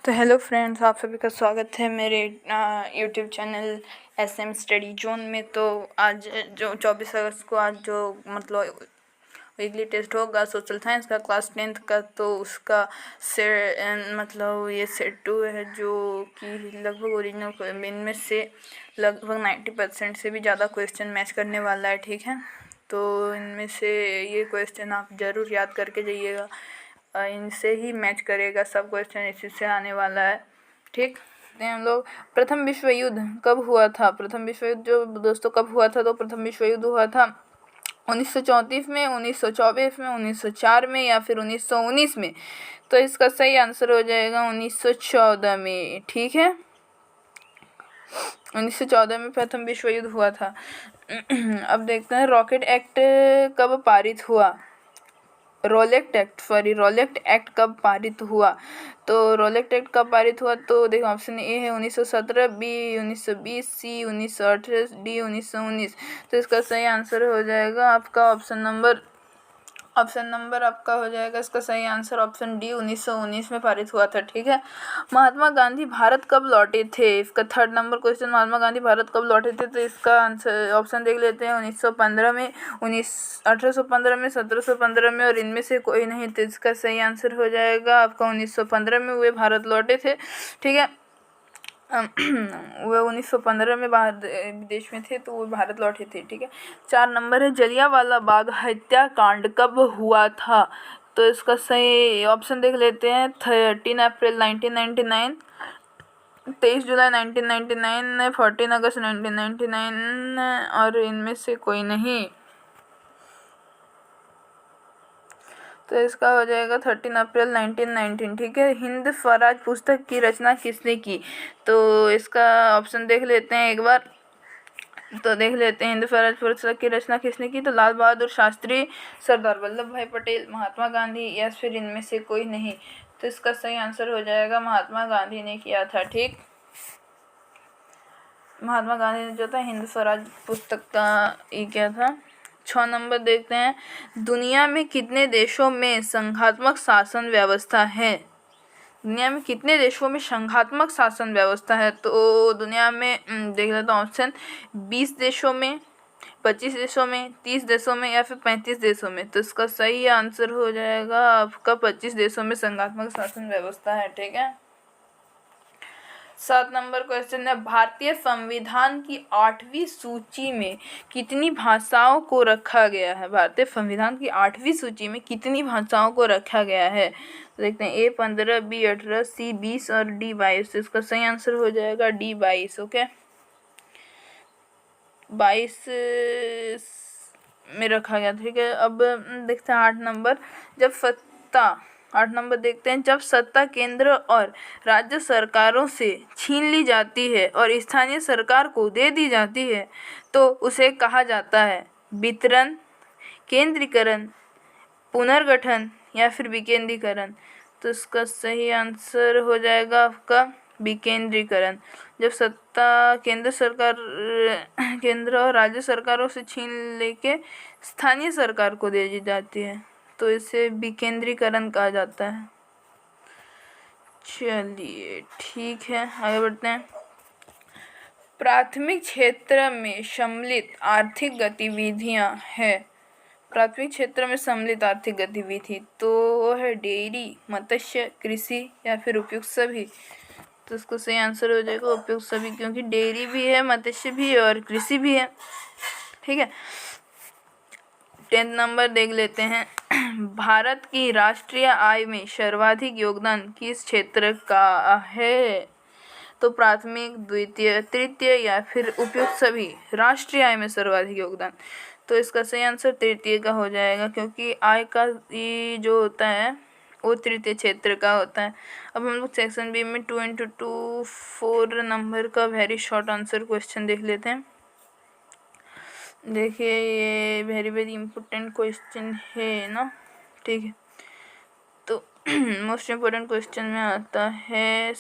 तो hello friends, आप सभी का स्वागत है मेरे YouTube channel SM study zone में। तो आज जो 24 अगस्त को आज जो मतलब वीकली टेस्ट होगा सोशल साइंस का क्लास 10th का, तो उसका मतलब ये सेट 2 है, जो कि लगभग ओरिजिनल इनमें से लगभग 90% से भी ज़्यादा क्वेश्चन मैच करने वाला है। ठीक है, तो इनमें से ये क्वेश्चन आप ज़रूर याद करके जाइएगा, इनसे ही मैच करेगा, सब क्वेश्चन इसी से आने वाला है। ठीक, हम लोग प्रथम विश्व युद्ध कब हुआ था? प्रथम विश्व युद्ध जो दोस्तों कब हुआ था? तो प्रथम विश्व युद्ध हुआ था 1934 में, 1924 में, 1904 में या फिर 1919 में। तो इसका सही आंसर हो जाएगा 1914 में। ठीक है, 1914 में प्रथम विश्व युद्ध हुआ था। अब देखते हैं रॉकेट एक्ट कब पारित हुआ? रोलेक्ट एक्ट कब पारित हुआ? तो रोलेक्ट एक्ट कब पारित हुआ? तो देखो, ऑप्शन ए है 1917, बी 1920, सी 1918, डी 1919। तो इसका सही आंसर हो जाएगा आपका ऑप्शन नंबर आपका हो जाएगा इसका सही आंसर ऑप्शन डी 1919 में पारित हुआ था। ठीक है, महात्मा गांधी भारत कब लौटे थे? इसका third number question, Mahatma Gandhi Bharat कब लौटे थे? तो इसका आंसर ऑप्शन देख लेते हैं, 1915 में, 1815 में, 1715 में, और इनमें से कोई नहीं। तो इसका सही आंसर हो जाएगा आपका 1915 में वे भारत लौटे थे। ठीक है, वह 1915 में बाहर विदेश में थे, तो वो भारत लौटे थे। ठीक है, 4 नंबर है जलियांवाला बाग हत्याकांड कब हुआ था? तो इसका सही ऑप्शन देख लेते हैं, 13 अप्रैल 1999, 23 जुलाई 1999, 14 अगस्त 1999, और इनमें से कोई नहीं। तो इसका हो जाएगा 13 अप्रैल 1919। ठीक है, हिंद स्वराज पुस्तक की रचना किसने की? तो इसका ऑप्शन देख लेते हैं एक बार। तो देख लेते हैं, हिंद स्वराज पुस्तक की रचना किसने की? तो लाल बहादुर शास्त्री, सरदार वल्लभ भाई पटेल, महात्मा गांधी, या फिर इनमें से कोई नहीं। तो इसका सही आंसर हो जाएगा महात्मा गांधी ने किया था। ठीक, महात्मा गांधी ने जो था हिंद स्वराज पुस्तक का ये किया था। 6 नंबर देखते हैं, दुनिया में कितने देशों में संघात्मक शासन व्यवस्था है? दुनिया में कितने देशों में संघात्मक शासन व्यवस्था है? तो दुनिया में देख लेते हैं ऑप्शन, 20 देशों में, 25 देशों में, 30 देशों में, या फिर 35 देशों में। तो इसका सही आंसर हो जाएगा आपका 25 देशों में संघात्मक शासन व्यवस्था है। ठीक है, 7 नंबर क्वेश्चन है, भारतीय संविधान की 8वीं सूची में कितनी भाषाओं को रखा गया है? भारतीय संविधान की 8वीं सूची में कितनी भाषाओं को रखा गया है? तो देखते हैं, ए 15, बी 18, सी 20 और डी 22। इसका सही आंसर हो जाएगा डी 22। ओके, 22 में रखा गया। ठीक है, अब देखते हैं 8 नंबर देखते हैं, जब सत्ता केंद्र और राज्य सरकारों से छीन ली जाती है और स्थानीय सरकार को दे दी जाती है, तो उसे कहा जाता है वितरण, केंद्रीकरण, पुनर्गठन, या फिर विकेंद्रीकरण। तो इसका सही आंसर हो जाएगा आपका विकेंद्रीकरण। जब सत्ता केंद्र और राज्य सरकारों से छीन लेके स्थानीय सरकार को दे दी जाती है, तो इसे विकेंद्रीकरण कहा जाता है। चलिए ठीक है, आगे बढ़ते हैं। प्राथमिक क्षेत्र में सम्मिलित आर्थिक गतिविधियां है। प्राथमिक क्षेत्र में सम्मिलित आर्थिक गतिविधि तो वो है डेयरी, मत्स्य, कृषि, या फिर उपयुक्त सभी। तो इसको सही आंसर हो जाएगा उपयुक्त सभी, क्योंकि डेयरी भी है, मत्स्य भी है और कृषि भी है। ठीक है, 10 नंबर देख लेते हैं, भारत की राष्ट्रीय आय में सर्वाधिक योगदान किस क्षेत्र का है? तो प्राथमिक, द्वितीय, तृतीय, या फिर उपयुक्त सभी। राष्ट्रीय आय में सर्वाधिक योगदान, तो इसका सही आंसर तृतीय का हो जाएगा, क्योंकि आय का ये जो होता है वो तृतीय क्षेत्र का होता है। अब हम लोग सेक्शन बी में 2 × 2 4 नंबर का वेरी शॉर्ट आंसर क्वेश्चन देख लेते हैं। देखिए, ये वेरी इम्पोर्टेंट क्वेश्चन है ना। ठीक है, तो मोस्ट इम्पोर्टेंट क्वेश्चन में आता है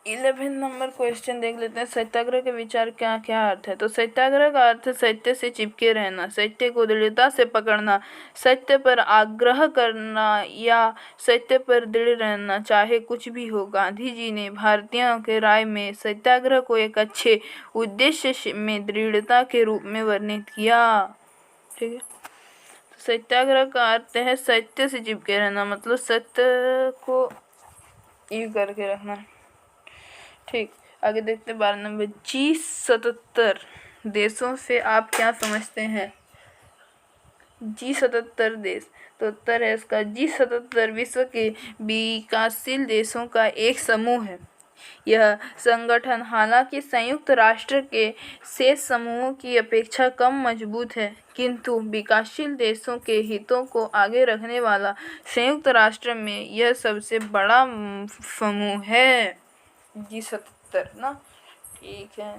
11 नंबर क्वेश्चन देख लेते हैं। सत्याग्रह के विचार क्या क्या अर्थ है। तो सत्याग्रह का अर्थ सत्य से चिपके रहना, सत्य को दृढ़ता से पकड़ना, सत्य पर आग्रह करना या सत्य पर दृढ़ रहना, चाहे कुछ भी हो। गांधी जी ने भारतीयों के राय में सत्याग्रह को एक अच्छे उद्देश्य में दृढ़ता के रूप में वर्णित किया। ठीक है, तो सत्याग्रह का अर्थ है सत्य से चिपके रहना, मतलब सत्य को यू करके रखना। ठीक, आगे देखते हैं 12 नंबर। G77 देशों से आप क्या समझते हैं। G77 देश, तो उत्तर है इसका G77 विश्व के विकासशील देशों का एक समूह है। यह संगठन हालांकि संयुक्त राष्ट्र के शेष समूहों की अपेक्षा कम मजबूत है, किंतु विकासशील देशों के हितों को आगे रखने वाला संयुक्त राष्ट्र में यह सबसे बड़ा समूह है। G77 ना। ठीक है,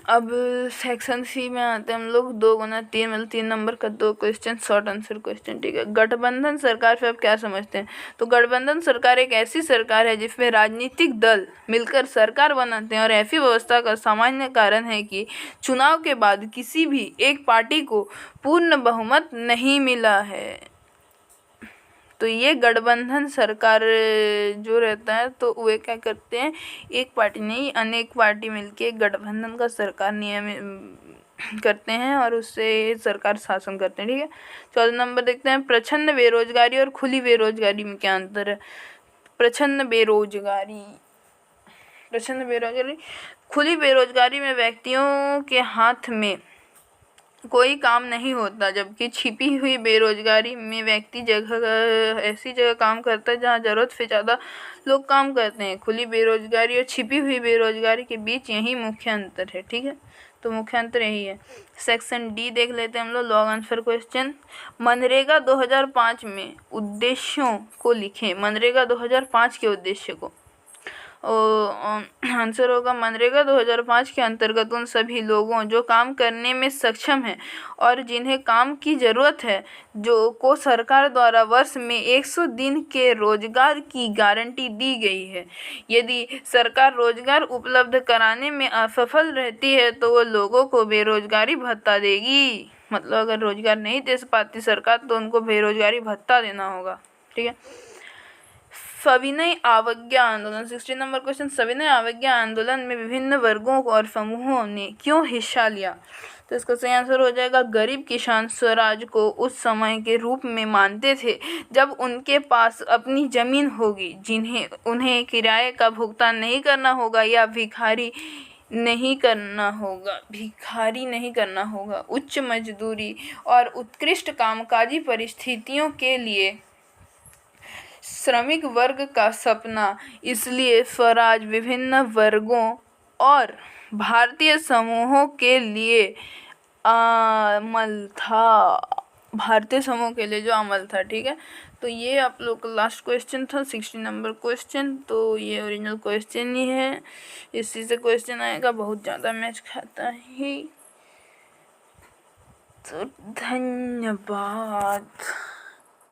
अब सेक्शन सी में आते हैं हम लोग। 2 गुना 3 मतलब 3 नंबर का 2 क्वेश्चन, शॉर्ट आंसर क्वेश्चन। ठीक है, गठबंधन सरकार से आप क्या समझते हैं। तो गठबंधन सरकार एक ऐसी सरकार है जिसमें राजनीतिक दल मिलकर सरकार बनाते हैं और ऐसी व्यवस्था का सामान्य कारण है कि चुनाव के बाद किसी भी एक पार्टी को पूर्ण बहुमत नहीं मिला है। तो ये गठबंधन सरकार जो रहता है तो वे क्या करते हैं, एक पार्टी नहीं अनेक पार्टी मिलके गठबंधन का सरकार नियमित करते हैं और उससे सरकार शासन करते हैं। ठीक है, 14 नंबर देखते हैं। प्रच्छन्न बेरोजगारी और खुली बेरोजगारी में क्या अंतर है। प्रच्छन्न बेरोजगारी, खुली बेरोजगारी में व्यक्तियों के हाथ में कोई काम नहीं होता, जबकि छिपी हुई बेरोजगारी में व्यक्ति ऐसी जगह काम करता है जहाँ ज़रूरत से ज़्यादा लोग काम करते हैं। खुली बेरोजगारी और छिपी हुई बेरोजगारी के बीच यही मुख्य अंतर है। ठीक है, तो मुख्य अंतर यही है। सेक्शन डी देख लेते हैं हम लोग, लॉन्ग आंसर क्वेश्चन। मनरेगा 2005 में उद्देश्यों को लिखें। मनरेगा 2005 के उद्देश्य को आंसर होगा मनरेगा 2005 के अंतर्गत उन सभी लोगों जो काम करने में सक्षम हैं और जिन्हें काम की ज़रूरत है को सरकार द्वारा वर्ष में 100 दिन के रोजगार की गारंटी दी गई है। यदि सरकार रोजगार उपलब्ध कराने में असफल रहती है तो वो लोगों को बेरोजगारी भत्ता देगी। मतलब अगर रोजगार नहीं दे पाती सरकार तो उनको बेरोजगारी भत्ता देना होगा। ठीक है, सविनय अवज्ञा आंदोलन, 16 नंबर क्वेश्चन। सविनय अवज्ञा आंदोलन में विभिन्न वर्गों और समूहों ने क्यों हिस्सा लिया। तो इसका सही आंसर हो जाएगा गरीब किसान स्वराज को उस समय के रूप में मानते थे जब उनके पास अपनी जमीन होगी, उन्हें किराए का भुगतान नहीं करना होगा या भिखारी नहीं करना होगा। उच्च मजदूरी और उत्कृष्ट कामकाजी परिस्थितियों के लिए श्रमिक वर्ग का सपना, इसलिए स्वराज विभिन्न वर्गों और भारतीय समूहों के लिए अमल था। भारतीय समूह के लिए जो अमल था। ठीक है, तो ये आप लोग का लास्ट क्वेश्चन था, 60 नंबर क्वेश्चन। तो ये ओरिजिनल क्वेश्चन ही है, इसी से क्वेश्चन आएगा, बहुत ज़्यादा मैच खाता है। तो धन्यवाद।